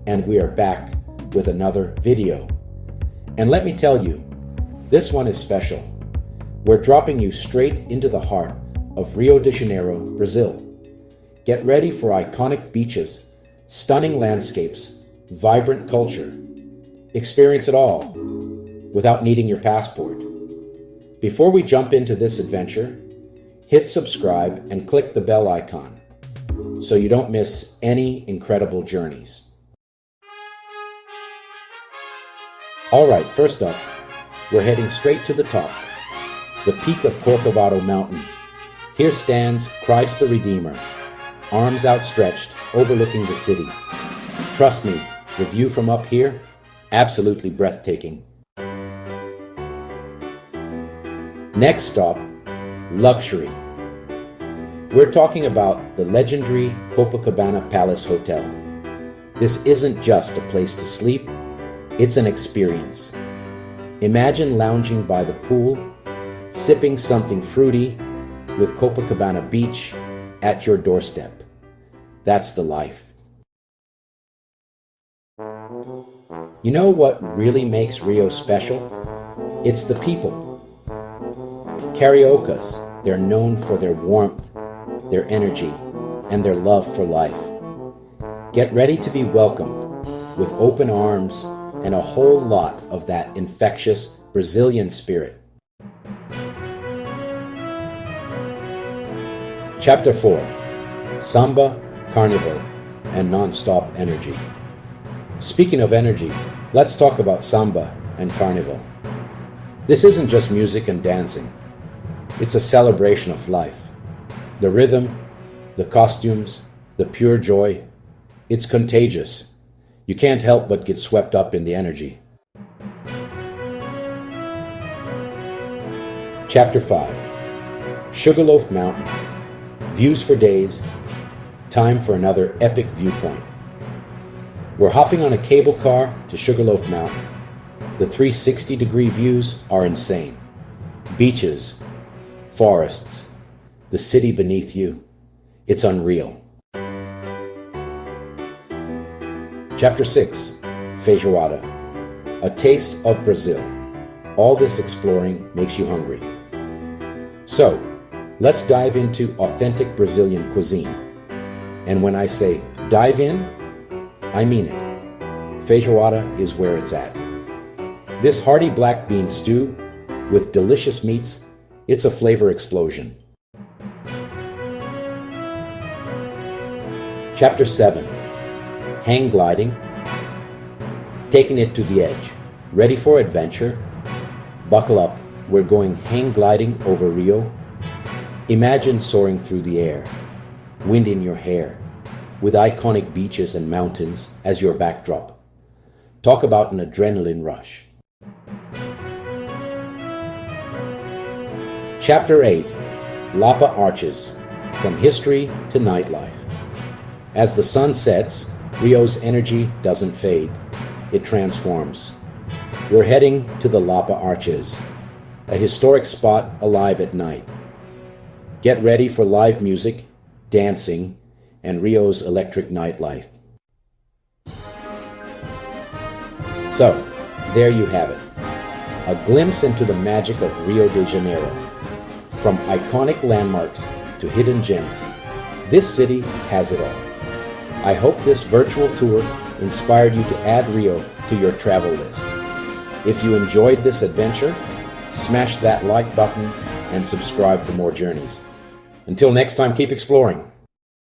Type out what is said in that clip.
and we are back with another video. And let me tell you, this one is special. We're dropping you straight into the heart of Rio de Janeiro, Brazil. Get ready for iconic beaches, stunning landscapes, vibrant culture. Experience it all without needing your passport. Before we jump into this adventure, hit subscribe and click the bell icon so you don't miss any incredible journeys. Alright, first up, we're heading straight to the top, the peak of Copacabana Mountain. Here stands Christ the Redeemer, arms outstretched, overlooking the city. Trust me, the view from up here, absolutely breathtaking. Next stop, luxury. We're talking about the legendary Copacabana Palace Hotel. This isn't just a place to sleep, it's an experience. Imagine lounging by the pool, sipping something fruity with Copacabana Beach at your doorstep. That's the life. You know what really makes Rio special? It's the people. Cariocas, they're known for their warmth, their energy, and their love for life. Get ready to be welcomed with open arms and a whole lot of that infectious Brazilian spirit. Chapter 4. Samba, Carnival, and non-stop energy. Speaking of energy, let's talk about samba and carnival. This isn't just music and dancing. It's a celebration of life. The rhythm, the costumes, the pure joy. It's contagious. You can't help but get swept up in the energy. Chapter 5. Sugarloaf Mountain. Views for days. Time for another epic viewpoint. We're hopping on a cable car to Sugarloaf Mountain. The 360-degree views are insane. Beaches, forests, the city beneath you. It's unreal. Chapter 6. Feijoada. A taste of Brazil. All this exploring makes you hungry. So, let's dive into authentic Brazilian cuisine. And when I say dive in, I mean it. Feijoada is where it's at. This hearty black bean stew with delicious meats, it's a flavor explosion. Chapter 7. Hang gliding. Taking it to the edge. Ready for adventure? Buckle up, we're going hang gliding over Rio. Imagine soaring through the air, wind in your hair, with iconic beaches and mountains as your backdrop. Talk about an adrenaline rush. Chapter 8. Lapa Arches, from history to nightlife. As the sun sets, Rio's energy doesn't fade. It transforms. We're heading to the Lapa Arches, a historic spot alive at night. Get ready for live music, dancing, and Rio's electric nightlife. So, there you have it. A glimpse into the magic of Rio de Janeiro. From iconic landmarks to hidden gems, this city has it all. I hope this virtual tour inspired you to add Rio to your travel list. If you enjoyed this adventure, smash that like button and subscribe for more journeys. Until next time, keep exploring.